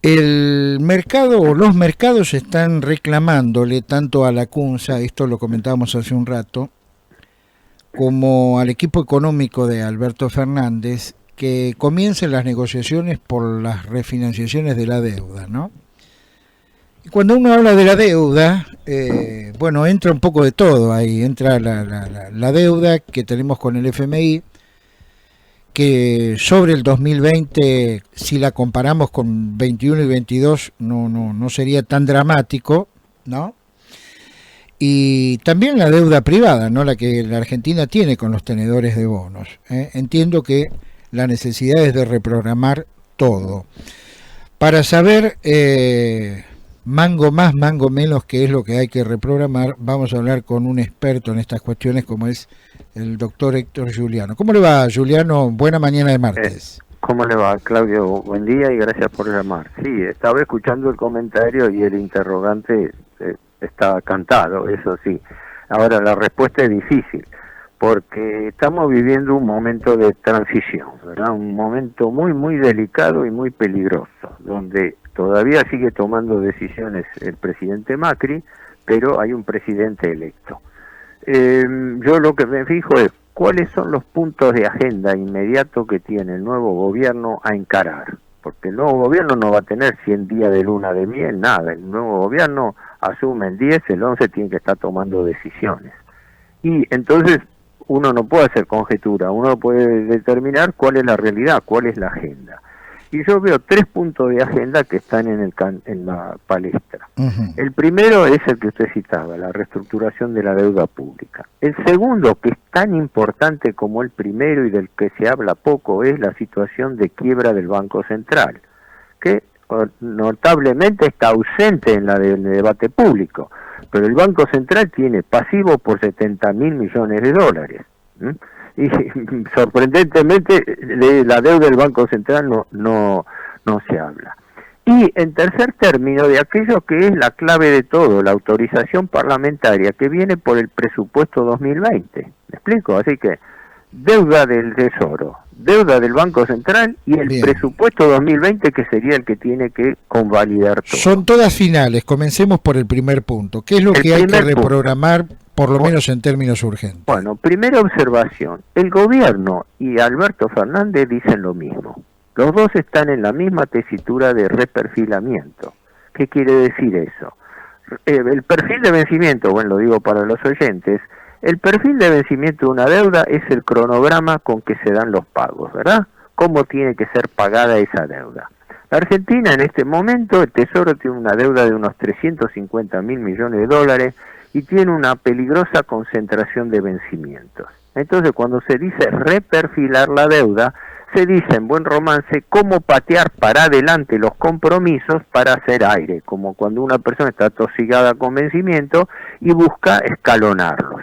El mercado o los mercados están reclamándole tanto a la CUNSA, esto lo comentábamos hace un rato, como al equipo económico de Alberto Fernández, que comiencen las negociaciones por las refinanciaciones de la deuda, ¿no? Y cuando uno habla de la deuda, bueno, entra un poco de todo ahí, entra la deuda que tenemos con el FMI, que sobre el 2020, si la comparamos con 21 y 22, no sería tan dramático, ¿no? Y también la deuda privada, ¿no? La que la Argentina tiene con los tenedores de bonos. Entiendo que la necesidad es de reprogramar todo. Para saber mango más, mango menos, qué es lo que hay que reprogramar, vamos a hablar con un experto en estas cuestiones como es el doctor Héctor Giuliano. ¿Cómo le va, Giuliano? Buena mañana de martes. ¿Cómo le va, Claudio? Buen día y gracias por llamar. Sí, estaba escuchando el comentario y el interrogante está cantado, eso sí. Ahora, la respuesta es difícil, porque estamos viviendo un momento de transición, ¿verdad? Un momento muy, muy delicado y muy peligroso, donde todavía sigue tomando decisiones el presidente Macri, pero hay un presidente electo. Yo lo que me fijo es cuáles son los puntos de agenda inmediato que tiene el nuevo gobierno a encarar, porque el nuevo gobierno no va a tener 100 días de luna de miel, nada. El nuevo gobierno asume el 10, el 11 tiene que estar tomando decisiones. Y entonces uno no puede hacer conjetura, uno puede determinar cuál es la realidad, cuál es la agenda. Y yo veo 3 puntos de agenda que están en la palestra. El primero es el que usted citaba, la reestructuración de la deuda pública. El segundo, que es tan importante como el primero y del que se habla poco, es la situación de quiebra del Banco Central, que notablemente está ausente en el debate público. Pero el Banco Central tiene pasivo por 70.000 millones de dólares. Y sorprendentemente de la deuda del Banco Central no se habla. Y en tercer término, de aquello que es la clave de todo, la autorización parlamentaria que viene por el presupuesto 2020. ¿Me explico? Así que deuda del Tesoro, deuda del Banco Central y el Bien. Presupuesto 2020, que sería el que tiene que convalidar todo. Son todas finales, comencemos por el primer punto. ¿Qué es lo que hay que reprogramar, por lo menos en términos urgentes? Bueno, primera observación, el gobierno y Alberto Fernández dicen lo mismo. Los dos están en la misma tesitura de reperfilamiento. ¿Qué quiere decir eso? El perfil de vencimiento, bueno, lo digo para los oyentes, el perfil de vencimiento de una deuda es el cronograma con que se dan los pagos, ¿verdad? ¿Cómo tiene que ser pagada esa deuda? La Argentina en este momento, el Tesoro tiene una deuda de unos 350.000 millones de dólares y tiene una peligrosa concentración de vencimientos. Entonces, cuando se dice reperfilar la deuda, se dice en buen romance cómo patear para adelante los compromisos para hacer aire, como cuando una persona está atosigada con vencimiento y busca escalonarlos.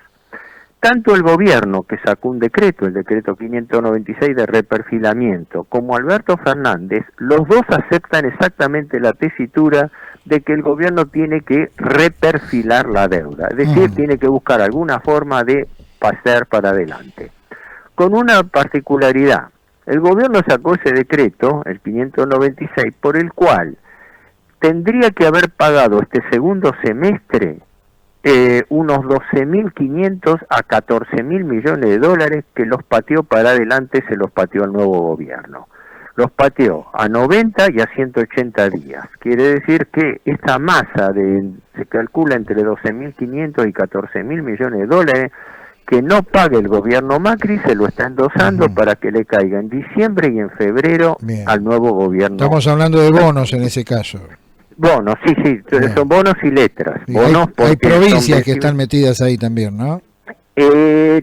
Tanto el gobierno, que sacó un decreto, el decreto 596 de reperfilamiento, como Alberto Fernández, los dos aceptan exactamente la tesitura de que el gobierno tiene que reperfilar la deuda, es decir, tiene que buscar alguna forma de pasar para adelante. Con una particularidad, el gobierno sacó ese decreto, el 596, por el cual tendría que haber pagado este segundo semestre unos 12.500 a 14.000 millones de dólares que los pateó para adelante, se los pateó el nuevo gobierno. Los pateó a 90 y a 180 días. Quiere decir que esta masa se calcula entre 12.500 y 14.000 millones de dólares que no pague el gobierno Macri, se lo está endosando para que le caiga en diciembre y en febrero al nuevo gobierno. Estamos hablando de bonos en ese caso. Bonos, sí, son bonos y letras. Sí, bonos hay provincias que están metidas ahí también, ¿no?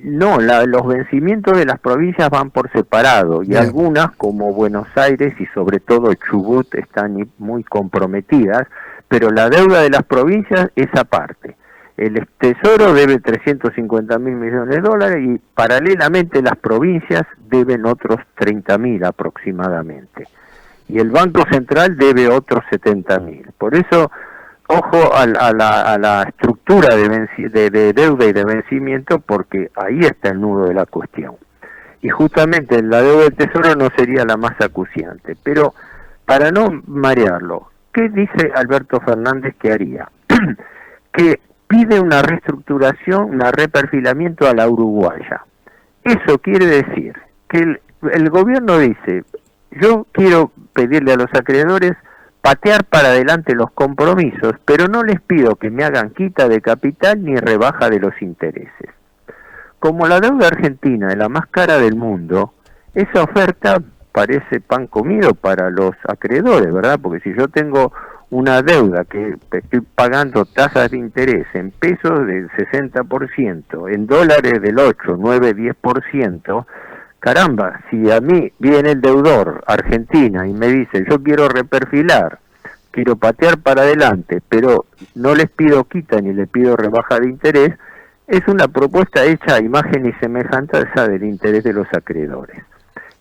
No, los vencimientos de las provincias van por separado y bien, algunas como Buenos Aires y sobre todo Chubut están muy comprometidas, pero la deuda de las provincias es aparte. El Tesoro debe 350.000 millones de dólares y paralelamente las provincias deben otros 30.000 aproximadamente. Y el Banco Central debe otros 70.000. Por eso, ojo a la estructura de deuda y de vencimiento, porque ahí está el nudo de la cuestión. Y justamente la deuda del Tesoro no sería la más acuciante. Pero para no marearlo, ¿qué dice Alberto Fernández que haría? Que pide una reestructuración, un reperfilamiento a la uruguaya. Eso quiere decir que el gobierno dice, yo quiero pedirle a los acreedores patear para adelante los compromisos, pero no les pido que me hagan quita de capital ni rebaja de los intereses. Como la deuda argentina es la más cara del mundo, esa oferta parece pan comido para los acreedores, ¿verdad? Porque si yo tengo una deuda que estoy pagando tasas de interés en pesos del 60%, en dólares del 8, 9, 10%, caramba, si a mí viene el deudor Argentina y me dice, yo quiero reperfilar, quiero patear para adelante, pero no les pido quita ni les pido rebaja de interés, es una propuesta hecha a imagen y semejanza del interés de los acreedores.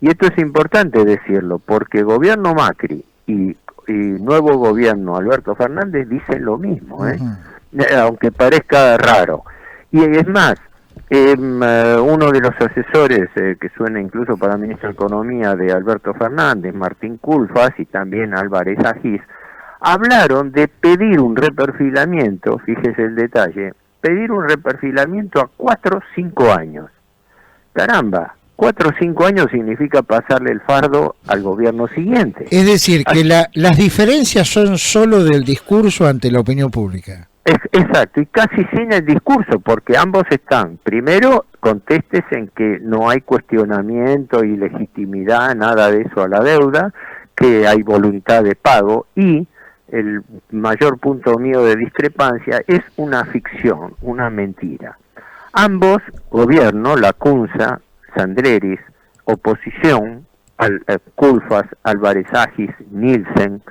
Y esto es importante decirlo, porque gobierno Macri y nuevo gobierno Alberto Fernández dicen lo mismo, aunque parezca raro. Y es más, uno de los asesores que suena incluso para ministro de Economía de Alberto Fernández, Martín Culfas, y también Álvarez Agis, hablaron de pedir un reperfilamiento, fíjese el detalle, pedir un reperfilamiento a 4 o 5 años. Caramba, 4 o 5 años significa pasarle el fardo al gobierno siguiente. Es decir, que las diferencias son solo del discurso ante la opinión pública. Exacto, y casi sin el discurso, porque ambos están, primero, contestes en que no hay cuestionamiento y legitimidad, nada de eso a la deuda, que hay voluntad de pago, y el mayor punto mío de discrepancia es una ficción, una mentira. Ambos, gobierno, la CUNSA, Sandreris, oposición, Culfas, Álvarez Agis, Nielsen,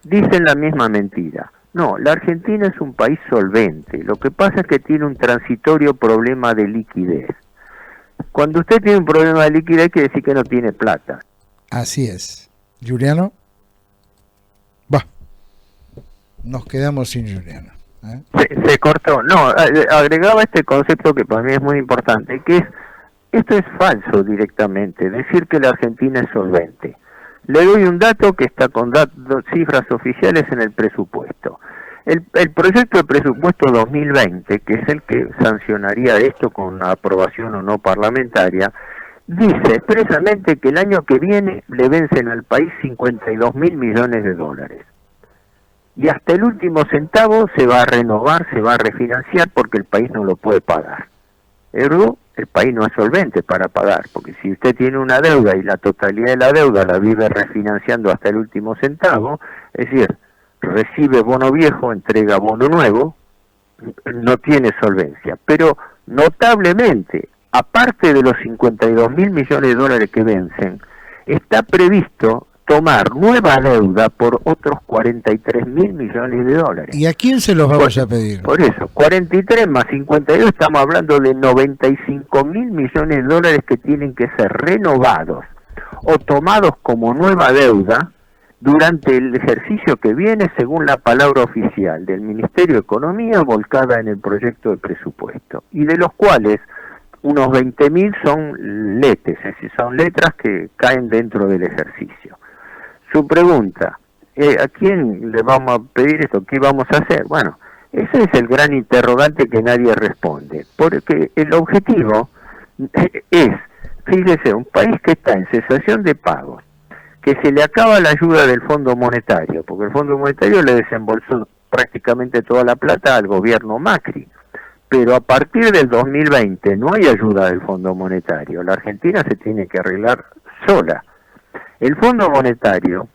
dicen la misma mentira. No, la Argentina es un país solvente, lo que pasa es que tiene un transitorio problema de liquidez. Cuando usted tiene un problema de liquidez quiere decir que no tiene plata. Así es. Juliano. Nos quedamos sin Juliano. Se cortó. No, agregaba este concepto que para mí es muy importante, que es, esto es falso directamente, decir que la Argentina es solvente. Le doy un dato que está con cifras oficiales en el presupuesto. El proyecto de presupuesto 2020, que es el que sancionaría esto con una aprobación o no parlamentaria, dice expresamente que el año que viene le vencen al país 52.000 millones de dólares. Y hasta el último centavo se va a renovar, se va a refinanciar porque el país no lo puede pagar. Ergo, el país no es solvente para pagar, porque si usted tiene una deuda y la totalidad de la deuda la vive refinanciando hasta el último centavo, es decir, recibe bono viejo, entrega bono nuevo, no tiene solvencia. Pero notablemente, aparte de los 52.000 millones de dólares que vencen, está previsto tomar nueva deuda por otros 43.000 millones de dólares. ¿Y a quién se los vamos a pedir? Por eso, 43 más 52, estamos hablando de 95.000 millones de dólares que tienen que ser renovados o tomados como nueva deuda durante el ejercicio que viene, según la palabra oficial del Ministerio de Economía volcada en el proyecto de presupuesto, y de los cuales unos 20.000 son letes, es decir, son letras que caen dentro del ejercicio. Su pregunta, ¿a quién le vamos a pedir esto? ¿Qué vamos a hacer? Bueno, ese es el gran interrogante que nadie responde, porque el objetivo es, fíjese, un país que está en cesación de pagos, que se le acaba la ayuda del Fondo Monetario, porque el Fondo Monetario le desembolsó prácticamente toda la plata al gobierno Macri, pero a partir del 2020 no hay ayuda del Fondo Monetario, la Argentina se tiene que arreglar sola. El Fondo Monetario,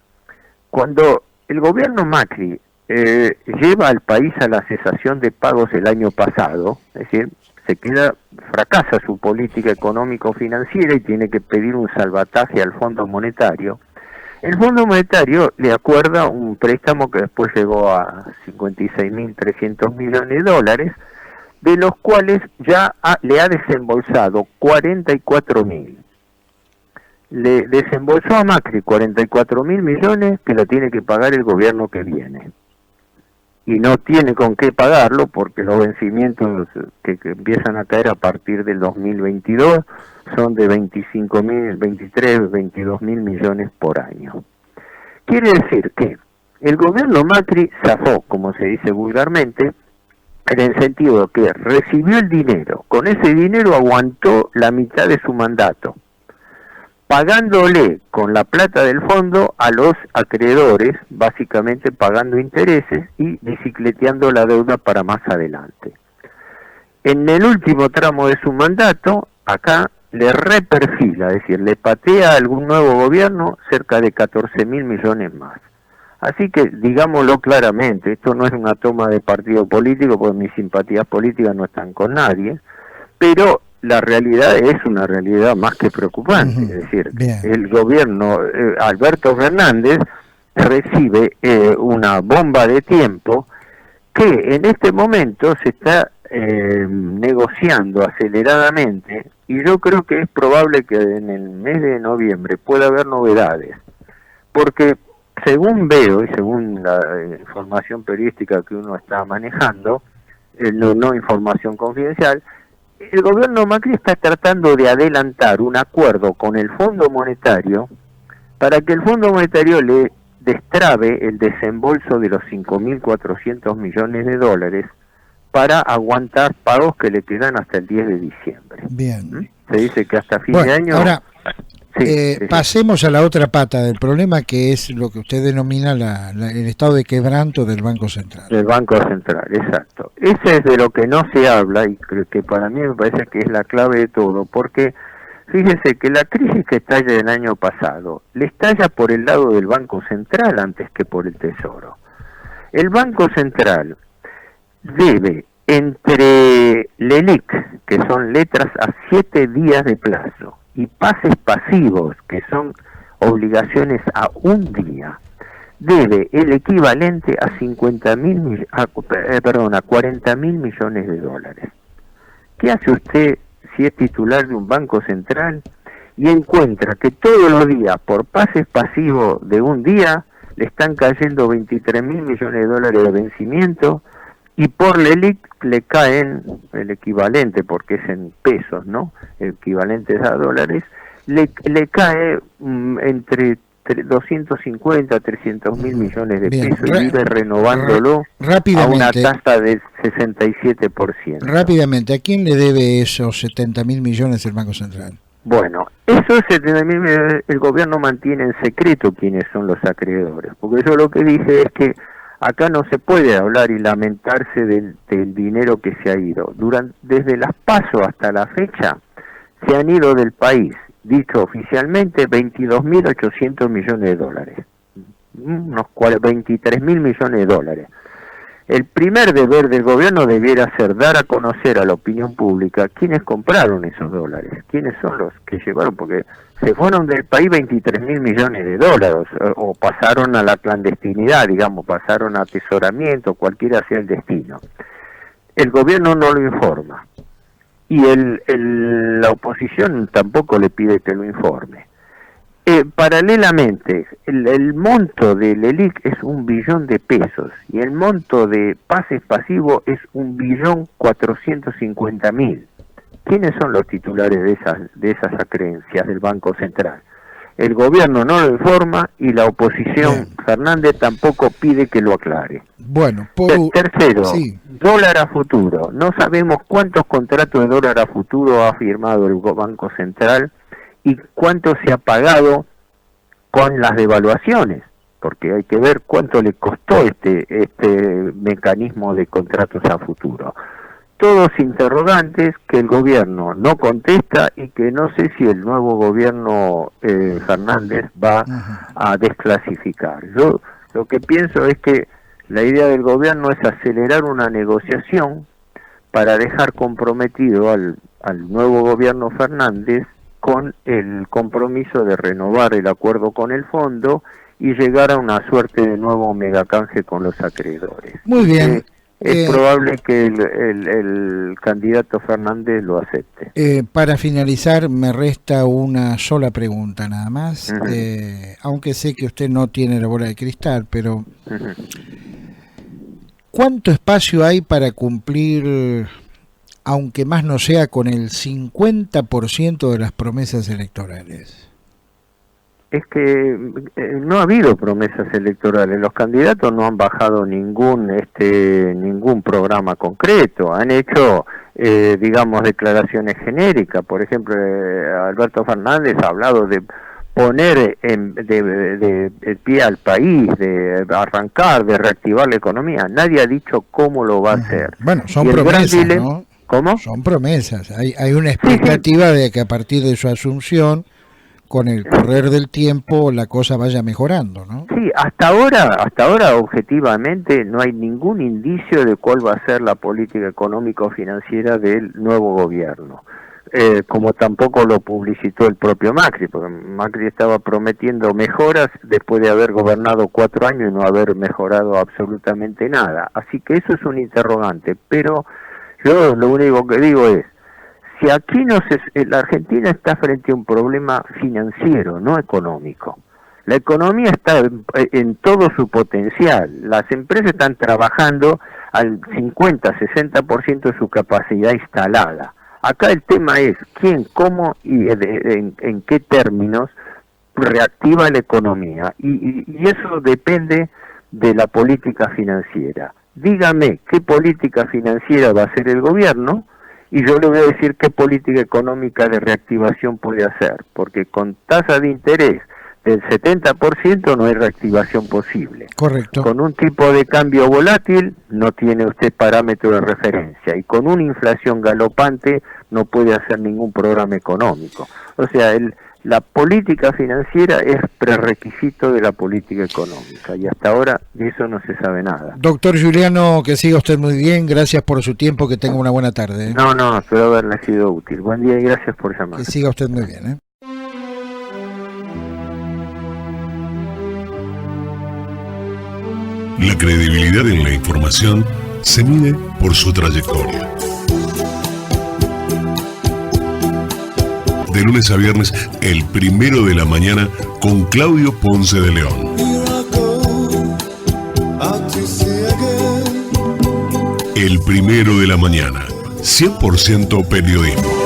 cuando el gobierno Macri lleva al país a la cesación de pagos el año pasado, es decir, fracasa su política económico-financiera y tiene que pedir un salvataje al Fondo Monetario, el Fondo Monetario le acuerda un préstamo que después llegó a 56.300 millones de dólares, de los cuales ya le ha desembolsado 44.000. Le desembolsó a Macri 44.000 millones que lo tiene que pagar el gobierno que viene. Y no tiene con qué pagarlo porque los vencimientos que empiezan a caer a partir del 2022 son de 25.000, 23, 22.000 millones por año. Quiere decir que el gobierno Macri zafó, como se dice vulgarmente, en el sentido que recibió el dinero, con ese dinero aguantó la mitad de su mandato, pagándole con la plata del fondo a los acreedores, básicamente pagando intereses y bicicleteando la deuda para más adelante. En el último tramo de su mandato, acá le reperfila, es decir, le patea a algún nuevo gobierno cerca de 14.000 millones más. Así que, digámoslo claramente, esto no es una toma de partido político, porque mis simpatías políticas no están con nadie, pero la realidad es una realidad más que preocupante. Es decir, bien, el gobierno Alberto Fernández recibe una bomba de tiempo que en este momento se está negociando aceleradamente, y yo creo que es probable que en el mes de noviembre pueda haber novedades, porque según veo y según la información periodística que uno está manejando, no información confidencial, el gobierno Macri está tratando de adelantar un acuerdo con el Fondo Monetario para que el Fondo Monetario le destrabe el desembolso de los 5.400 millones de dólares para aguantar pagos que le quedan hasta el 10 de diciembre. bien. Se dice que hasta fin Bueno, de año... ahora Sí, pasemos a la otra pata del problema, que es lo que usted denomina el estado de quebranto del Banco Central. Del Banco Central, exacto. Ese es de lo que no se habla, y creo que para mí me parece que es la clave de todo, porque fíjese que la crisis que estalla el año pasado le estalla por el lado del Banco Central antes que por el Tesoro. El Banco Central debe entre LELIC, que son letras a 7 días de plazo, y pases pasivos, que son obligaciones a un día, debe el equivalente a 40.000 millones de dólares. ¿Qué hace usted si es titular de un banco central y encuentra que todos los días por pases pasivos de un día le están cayendo 23.000 millones de dólares de vencimiento, y por LELIC le caen el equivalente, porque es en pesos, ¿no? El equivalente a dólares, le cae entre 250 a 300.000 millones de Bien, pesos, y vive renovándolo a una tasa del 67%. Rápidamente, ¿a quién le debe esos 70.000 millones el Banco Central? Bueno, esos 70.000 millones el gobierno mantiene en secreto quiénes son los acreedores, porque yo lo que dije es que acá no se puede hablar y lamentarse del dinero que se ha ido. Desde las PASO hasta la fecha, se han ido del país, dicho oficialmente, 22.800 millones de dólares. Unos 23.000 millones de dólares. El primer deber del gobierno debiera ser dar a conocer a la opinión pública quiénes compraron esos dólares, quiénes son los que llevaron, porque se fueron del país 23.000 millones de dólares, o pasaron a la clandestinidad, digamos, pasaron a atesoramiento, cualquiera sea el destino. El gobierno no lo informa, y la oposición tampoco le pide que lo informe. Paralelamente, el monto del LELIC es 1 billón de pesos, y el monto de pases pasivos es 1.450.000. ¿Quiénes son los titulares de esas acreencias del Banco Central? El gobierno no lo informa, y la oposición, bien, Fernández, tampoco pide que lo aclare. Bueno, tercero, sí, dólar a futuro. No sabemos cuántos contratos de dólar a futuro ha firmado el Banco Central y cuánto se ha pagado con las devaluaciones, porque hay que ver cuánto le costó este mecanismo de contratos a futuro. Todos interrogantes que el gobierno no contesta, y que no sé si el nuevo gobierno Fernández va a desclasificar. Yo lo que pienso es que la idea del gobierno es acelerar una negociación para dejar comprometido al nuevo gobierno Fernández con el compromiso de renovar el acuerdo con el fondo y llegar a una suerte de nuevo megacanje con los acreedores. Muy bien. Es probable que el candidato Fernández lo acepte. Para finalizar, me resta una sola pregunta nada más, aunque sé que usted no tiene la bola de cristal, pero ¿cuánto espacio hay para cumplir, aunque más no sea, con el 50% de las promesas electorales? es que no ha habido promesas electorales, los candidatos no han bajado ningún programa concreto, han hecho digamos declaraciones genéricas. Por ejemplo, Alberto Fernández ha hablado de poner de pie al país, de arrancar, de reactivar la economía. Nadie ha dicho cómo lo va a hacer. Bueno, son promesas, ¿no? ¿Cómo? Son promesas. Hay una expectativa de que a partir de su asunción, con el correr del tiempo, la cosa vaya mejorando, ¿no? Sí, hasta ahora objetivamente no hay ningún indicio de cuál va a ser la política económico-financiera del nuevo gobierno. Como tampoco lo publicitó el propio Macri, porque Macri estaba prometiendo mejoras después de haber gobernado 4 años y no haber mejorado absolutamente nada. Así que eso es un interrogante, pero yo lo único que digo es, si aquí la Argentina está frente a un problema financiero, no económico. La economía está en todo su potencial, las empresas están trabajando al 50-60% de su capacidad instalada. Acá el tema es quién, cómo y en qué términos reactiva la economía. Y eso depende de la política financiera. Dígame qué política financiera va a hacer el gobierno y yo le voy a decir qué política económica de reactivación puede hacer. Porque con tasa de interés del 70% no hay reactivación posible. Correcto. Con un tipo de cambio volátil no tiene usted parámetro de referencia y con una inflación galopante no puede hacer ningún programa económico. O sea, la política financiera es prerequisito de la política económica y hasta ahora de eso no se sabe nada. Doctor Giuliano, que siga usted muy bien, gracias por su tiempo, que tenga una buena tarde. No, espero haberle sido útil. Buen día y gracias por llamar. Que siga usted muy bien, La credibilidad en la información se mide por su trayectoria. De lunes a viernes, el 1 de la mañana, con Claudio Ponce de León. El 1 de la mañana, 100% periodismo.